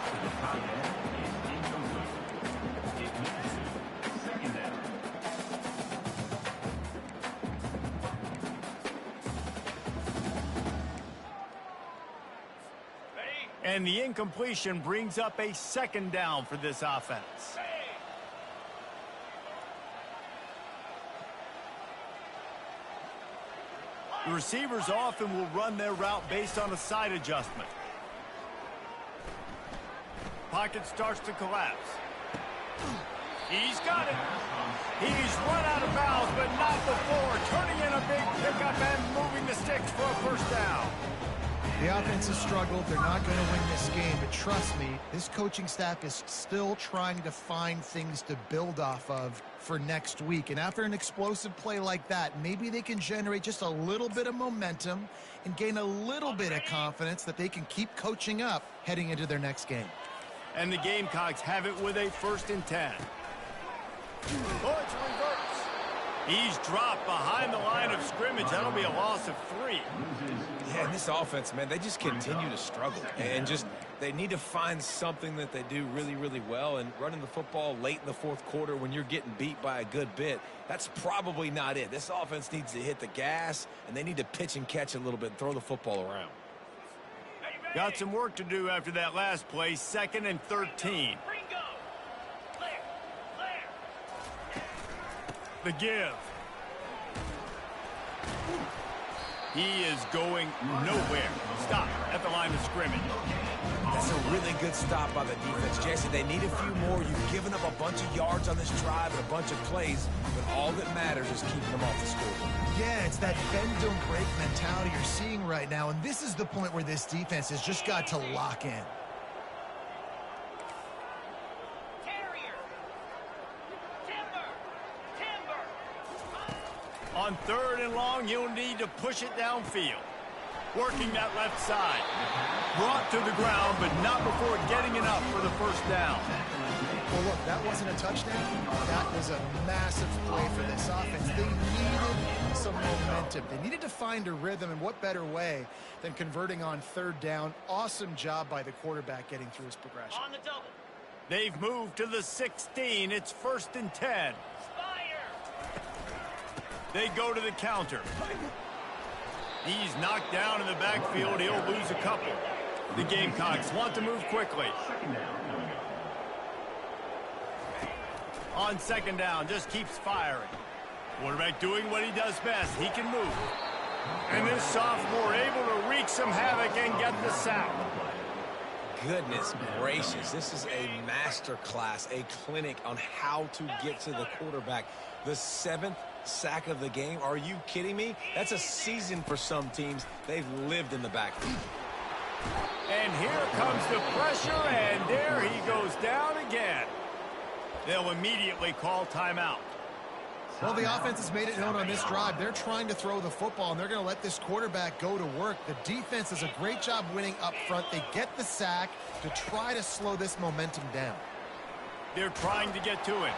And the incompletion brings up a second down for this offense. The receivers often will run their route based on a side adjustment. Pocket starts to collapse. He's got it. He's run out of bounds, but not before. Turning in a big pickup and moving the sticks for a first down. The offense has struggled. They're not going to win this game, but trust me, this coaching staff is still trying to find things to build off of for next week. And after an explosive play like that, maybe they can generate just a little bit of momentum and gain a little bit of confidence that they can keep coaching up heading into their next game. And the Gamecocks have it with a 1st and 10. Oh, it's reverse. He's dropped behind the line of scrimmage. That'll be a loss of 3. Yeah, and this offense, man, they just continue to struggle. And just, they need to find something that they do really, really well. And running the football late in the fourth quarter when you're getting beat by a good bit, that's probably not it. This offense needs to hit the gas, and they need to pitch and catch a little bit and throw the football around. Got some work to do after that last play. 2nd and 13. The give. He is going nowhere. Stop at the line of scrimmage. That's a really good stop by the defense. Jesse, they need a few more. You've given up a bunch of yards on this drive and a bunch of plays, but all that matters is keeping them off the scoreboard. Yeah, it's that bend, don't break mentality you're seeing right now, and this is the point where this defense has just got to lock in. On 3rd and long, you'll need to push it downfield. Working that left side. Brought to the ground, but not before getting enough for the first down. Well, look, that wasn't a touchdown. That was a massive play for this offense. They needed some momentum. They needed to find a rhythm, and what better way than converting on 3rd down. Awesome job by the quarterback getting through his progression. On the double. They've moved to the 16. It's 1st and 10. They go to the counter. He's knocked down in the backfield. He'll lose a couple. The Gamecocks want to move quickly. On second down, just keeps firing. Quarterback doing what he does best. He can move. And this sophomore able to wreak some havoc and get the sack. Goodness gracious, this is a master class, a clinic on how to get to the quarterback. The 7th sack of the game. Are you kidding me? That's a season for some teams. They've lived in the backfield. And here comes the pressure, and there he goes down again. They'll immediately call timeout. Well, the offense has made it known on this drive. They're trying to throw the football, and they're going to let this quarterback go to work. The defense does a great job winning up front. They get the sack to try to slow this momentum down. They're trying to get to it.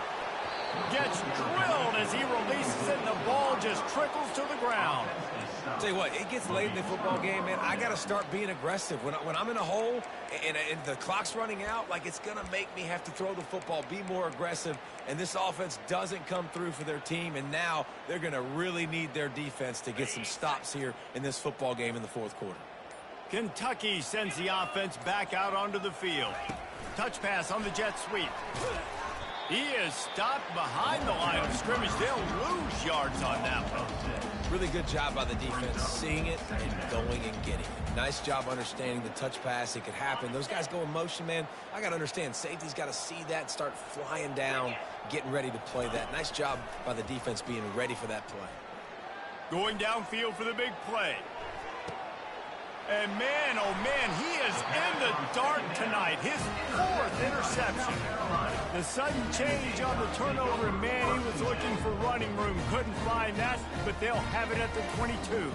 Gets drilled as he releases it, and the ball just trickles to the ground. Tell you what, it gets late in the football game, man. I got to start being aggressive. When I'm in a hole and the clock's running out, like, it's going to make me have to throw the football, be more aggressive, and this offense doesn't come through for their team, and now they're going to really need their defense to get some stops here in this football game in the fourth quarter. Kentucky sends the offense back out onto the field. Touch pass on the jet sweep. He is stopped behind the line of scrimmage. They'll lose yards on that one. Really good job by the defense, seeing it and going and getting it. Nice job understanding the touch pass. It could happen. Those guys go in motion, man. I got to understand, safety's got to see that, start flying down, getting ready to play that. Nice job by the defense being ready for that play. Going downfield for the big play. And man, oh man, he is in the dark tonight. His 4th interception. The sudden change on the turnover, and man, he was looking for running room. Couldn't find that, but they'll have it at the 22.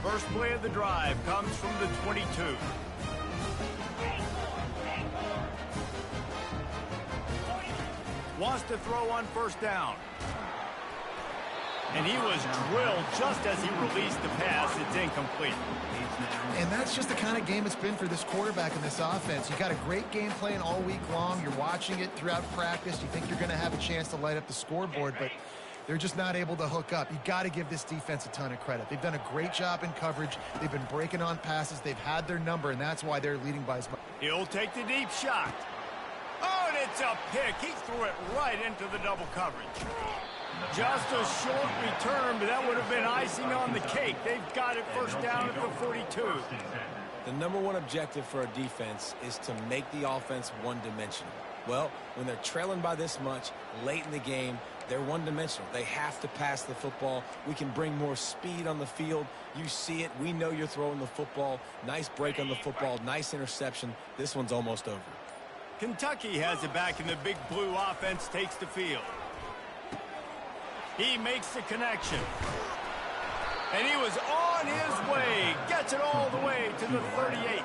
First play of the drive comes from the 22. Wants to throw on first down. And he was drilled just as he released the pass. It's incomplete. And that's just the kind of game it's been for this quarterback in this offense. You got a great game plan all week long. You're watching it throughout practice. You think you're going to have a chance to light up the scoreboard, but they're just not able to hook up. You got to give this defense a ton of credit. They've done a great job in coverage. They've been breaking on passes. They've had their number, and that's why they're leading by as much. He'll take the deep shot. Oh, and it's a pick. He threw it right into the double coverage. Just a short return, but that would have been icing on the cake. They've got it first down at the 42. The number one objective for a defense is to make the offense one-dimensional. Well, when they're trailing by this much late in the game, they're one-dimensional. They have to pass the football. We can bring more speed on the field. You see it. We know you're throwing the football. Nice break on the football. Nice interception. This one's almost over. Kentucky has it back, and the big blue offense takes the field. He makes the connection. And he was on his way. Gets it all the way to the 38.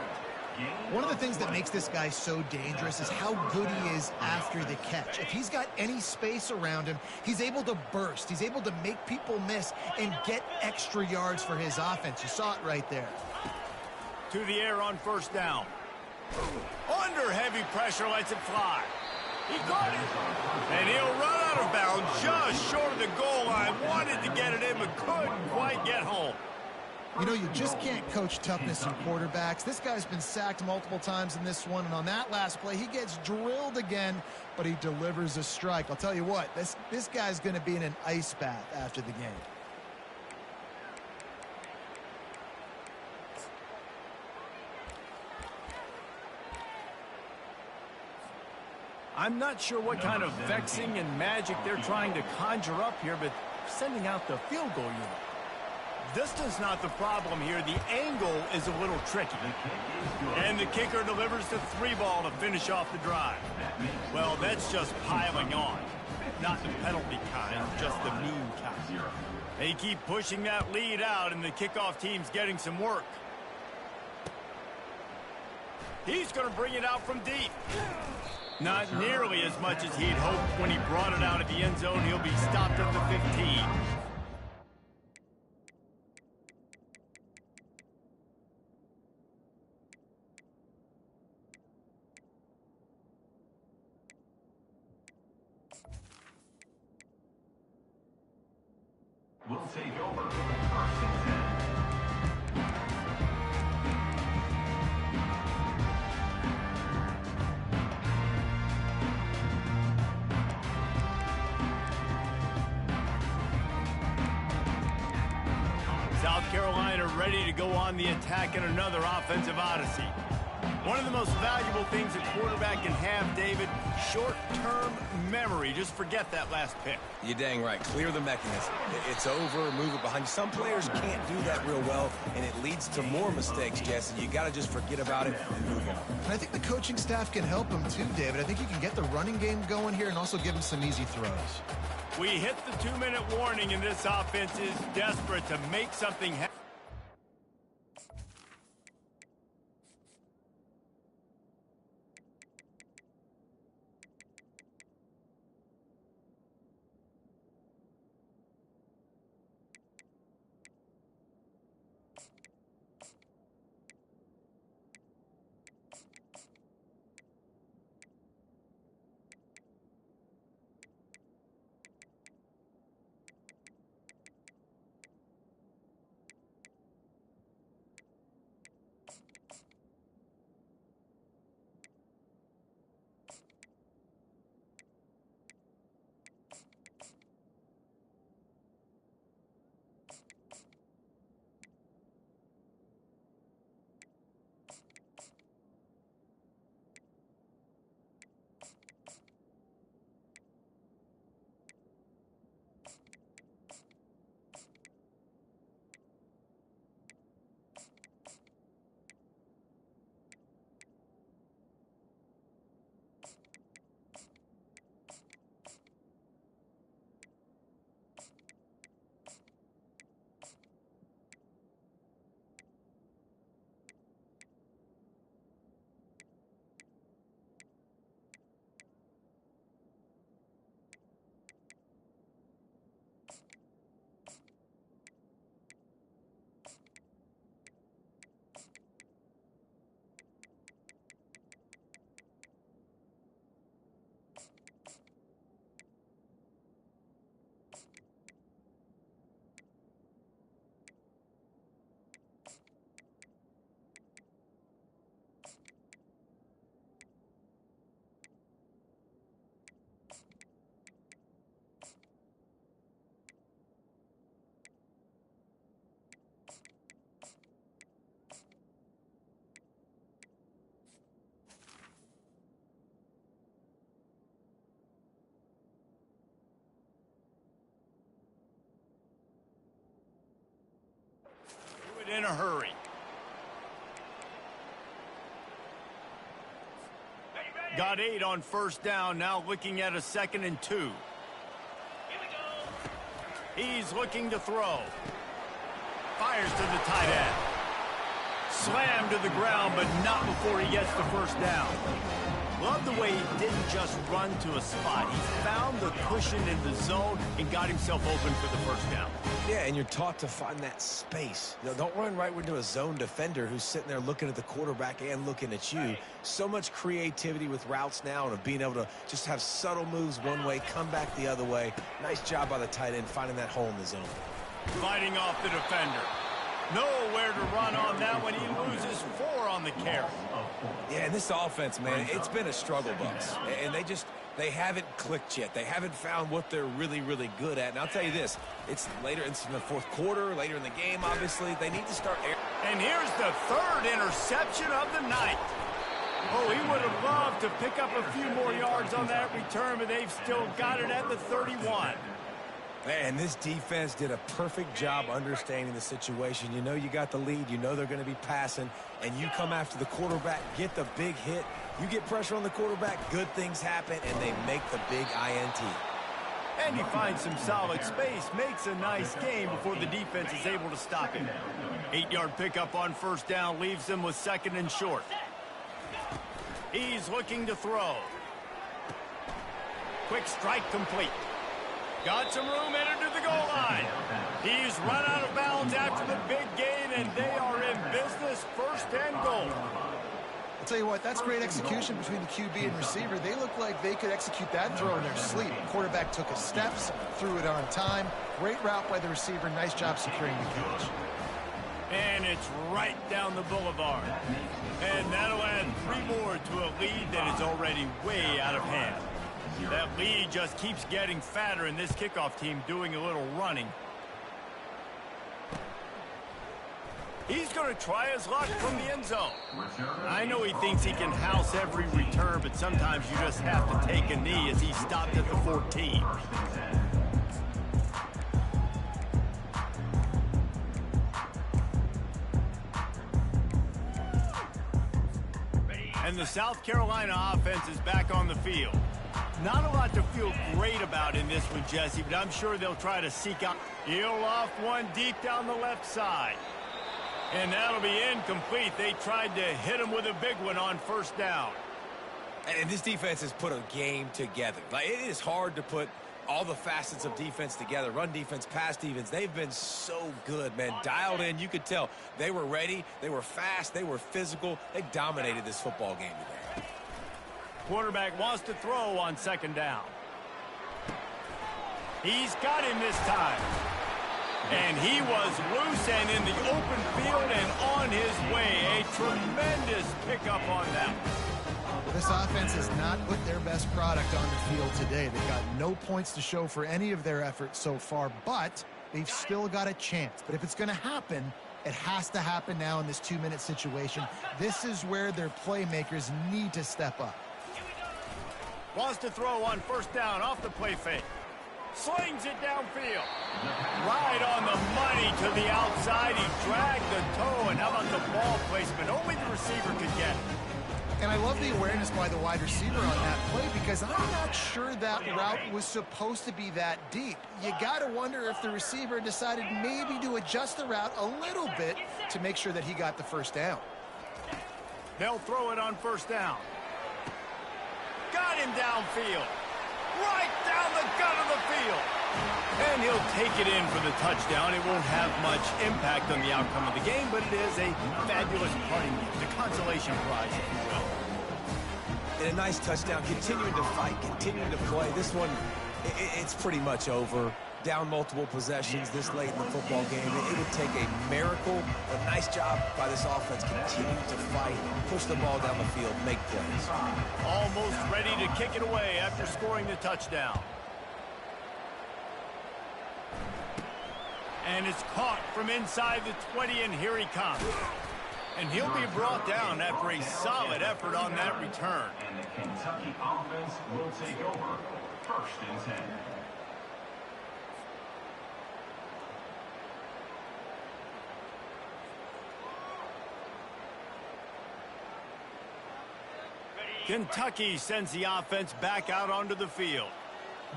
One of the things that makes this guy so dangerous is how good he is after the catch. If he's got any space around him, he's able to burst. He's able to make people miss and get extra yards for his offense. You saw it right there. To the air on first down. Under heavy pressure, lets it fly. He caught it. And he'll run out of bounds just short of the goal line. Wanted to get it in, but couldn't quite get home. You know, you just can't coach toughness in quarterbacks. This guy's been sacked multiple times in this one, and on that last play, he gets drilled again, but he delivers a strike. I'll tell you what, this guy's going to be in an ice bath after the game. I'm not sure what kind of vexing and magic they're trying to conjure up here, but sending out the field goal unit. Distance not the problem here. The angle is a little tricky. And the kicker delivers the 3-ball to finish off the drive. Well, that's just piling on. Not the penalty kind, just the mean kind. They keep pushing that lead out, and the kickoff team's getting some work. He's going to bring it out from deep. Not nearly as much as he'd hoped when he brought it out of the end zone. He'll be stopped at the 15. take over. 1st and 10. South Carolina ready to go on the attack in another offensive odyssey. One of the most valuable things a quarterback can have, David, short-term memory. Just forget that last pick. You're dang right. Clear the mechanism. It's over, move it behind you. Some players can't do that real well, and it leads to more mistakes, Jesse. You got to just forget about it and move on. And I think the coaching staff can help him too, David. I think you can get the running game going here and also give him some easy throws. We hit the 2-minute warning, and this offense is desperate to make something happen. In a hurry. Got 8 on 1st down, now looking at a 2nd and 2. He's looking to throw. Fires to the tight end. Slammed to the ground, but not before he gets the 1st down. Love the way he didn't just run to a spot. He found the cushion in the zone and got himself open for the 1st down. Yeah, and you're taught to find that space. You know, don't run right into a zone defender who's sitting there looking at the quarterback and looking at you. So much creativity with routes now and of being able to just have subtle moves one way, come back the other way. Nice job by the tight end finding that hole in the zone. Fighting off the defender. Nowhere to run on that when he loses 4 on the carry. Yeah, and this offense, man, it's been a struggle bus. And they haven't clicked yet. They haven't found what they're really, really good at. And I'll tell you this, it's later, it's in the 4th quarter, later in the game, obviously. They need to start air. And here's the 3rd interception of the night. Oh, he would have loved to pick up a few more yards on that return, but they've still got it at the 31. Man, this defense did a perfect job understanding the situation. You know you got the lead. You know they're going to be passing. And you come after the quarterback, get the big hit. You get pressure on the quarterback, good things happen, and they make the big INT. And he finds some solid space, makes a nice game before the defense is able to stop him. 8-yard pickup on 1st down leaves them with 2nd and short. He's looking to throw. Quick strike complete. Got some room headed to the goal line. He's run out of bounds after the big gain, and they are in business. 1st and goal. I'll tell you what, that's great execution between the QB and receiver. They look like they could execute that throw in their sleep. Quarterback took his steps, threw it on time. Great route by the receiver. Nice job securing the catch. And it's right down the boulevard. And that'll add 3 more to a lead that is already way out of hand. That lead just keeps getting fatter, and this kickoff team doing a little running. He's going to try his luck from the end zone. I know he thinks he can house every return, but sometimes you just have to take a knee as he stopped at the 14. And the South Carolina offense is back on the field. Not a lot to feel great about in this one, Jesse, but I'm sure they'll try to seek out. He'll off one deep down the left side. And that'll be incomplete. They tried to hit him with a big one on first down. And this defense has put a game together. Like, it is hard to put all the facets of defense together. Run defense, pass defense. They've been so good, man. Dialed in. You could tell they were ready. They were fast. They were physical. They dominated this football game today. Quarterback wants to throw on second down. He's got him this time. And he was loose and in the open field and on his way. A tremendous pickup on that. This offense has not put their best product on the field today. They've got no points to show for any of their efforts so far, but they've still got a chance. But if it's going to happen, it has to happen now in this 2-minute situation. This is where their playmakers need to step up. Wants to throw on first down off the play fake. Slings it downfield. Right on the money to the outside. He dragged the toe, and how about the ball placement? Only the receiver could get it. And I love the awareness by the wide receiver on that play because I'm not sure that route was supposed to be that deep. You got to wonder if the receiver decided maybe to adjust the route a little bit to make sure that he got the first down. They'll throw it on first down. Got him downfield. Right down the gut of the field. And he'll take it in for the touchdown. It won't have much impact on the outcome of the game, but it is a fabulous parting gift, the consolation prize, if you will. And a nice touchdown, continuing to fight, continuing to play. This one, it's pretty much over. Down multiple possessions this late in the football game. It would take a miracle, a nice job by this offense continuing to fight, push the ball down the field, make plays. Almost ready to kick it away after scoring the touchdown. And it's caught from inside the 20, and here he comes. And he'll be brought down after a solid effort on that return. And the Kentucky offense will take over. 1st and 10. Kentucky sends the offense back out onto the field.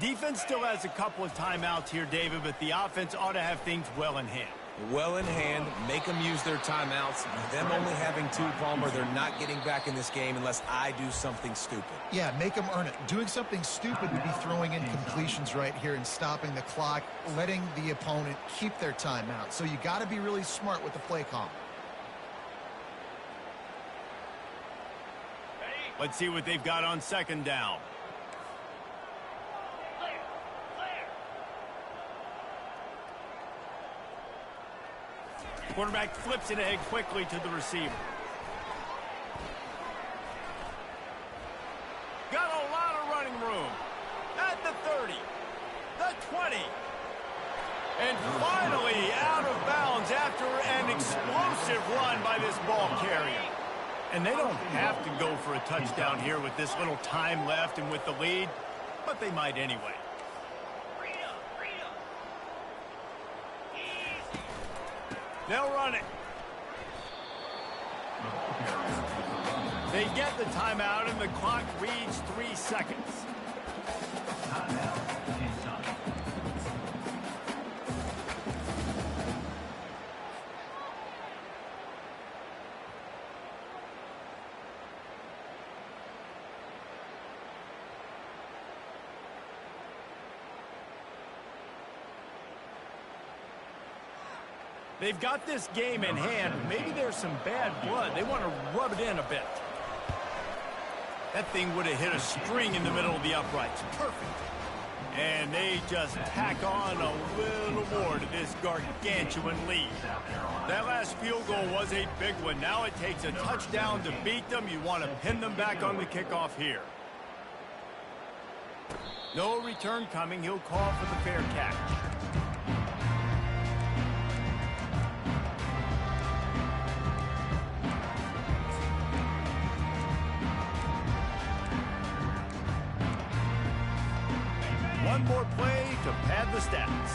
Defense still has a couple of timeouts here, David, but the offense ought to have things well in hand. Well in hand, make them use their timeouts. Them only having 2, Palmer, they're not getting back in this game unless I do something stupid. Yeah, make them earn it. Doing something stupid would be throwing in completions right here and stopping the clock, letting the opponent keep their timeout. So you got to be really smart with the play call. Let's see what they've got on second down. Quarterback flips it ahead quickly to the receiver. Got a lot of running room. At the 30, the 20. And finally out of bounds after an explosive run by this ball carrier. And they don't have to go for a touchdown here with this little time left and with the lead, but they might anyway. They'll run it. They get the timeout, and the clock reads 3 seconds. They've got this game in hand. Maybe there's some bad blood. They want to rub it in a bit. That thing would have hit a string in the middle of the uprights. Perfect. And they just tack on a little more to this gargantuan lead. That last field goal was a big one. Now it takes a touchdown to beat them. You want to pin them back on the kickoff here. No return coming. He'll call for the fair catch. One more play to pad the stats.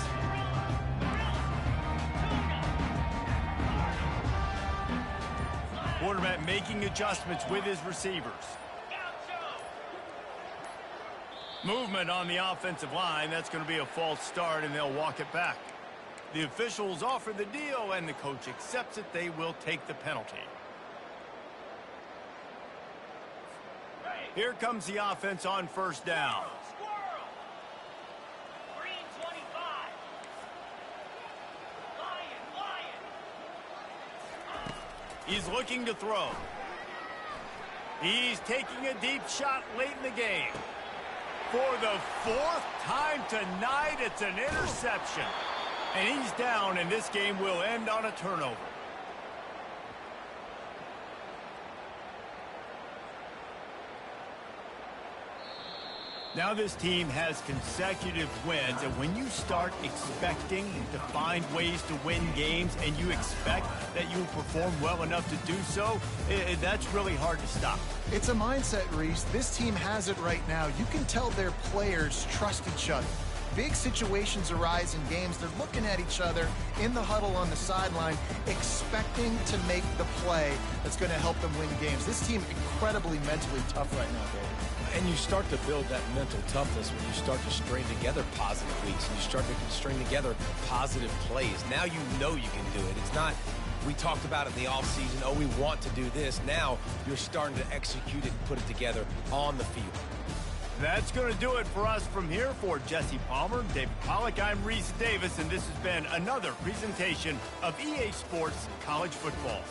Quarterback making adjustments with his receivers. Movement on the offensive line. That's going to be a false start, and they'll walk it back. The officials offer the deal, and the coach accepts it. They will take the penalty. Here comes the offense on first down. He's looking to throw. He's taking a deep shot late in the game. For the fourth time tonight, it's an interception. And he's down, and this game will end on a turnover. Now this team has consecutive wins, and when you start expecting to find ways to win games and you expect that you will perform well enough to do so, that's really hard to stop. It's a mindset, Reese. This team has it right now. You can tell their players trust each other. Big situations arise in games. They're looking at each other in the huddle on the sideline, expecting to make the play that's going to help them win games. This team incredibly mentally tough right now, David. And you start to build that mental toughness when you start to string together positive weeks and you start to string together positive plays. Now you know you can do it. It's not, we talked about it in the offseason, oh, we want to do this. Now you're starting to execute it and put it together on the field. That's going to do it for us from here. For Jesse Palmer, David Pollack, I'm Reese Davis, and this has been another presentation of EA Sports College Football.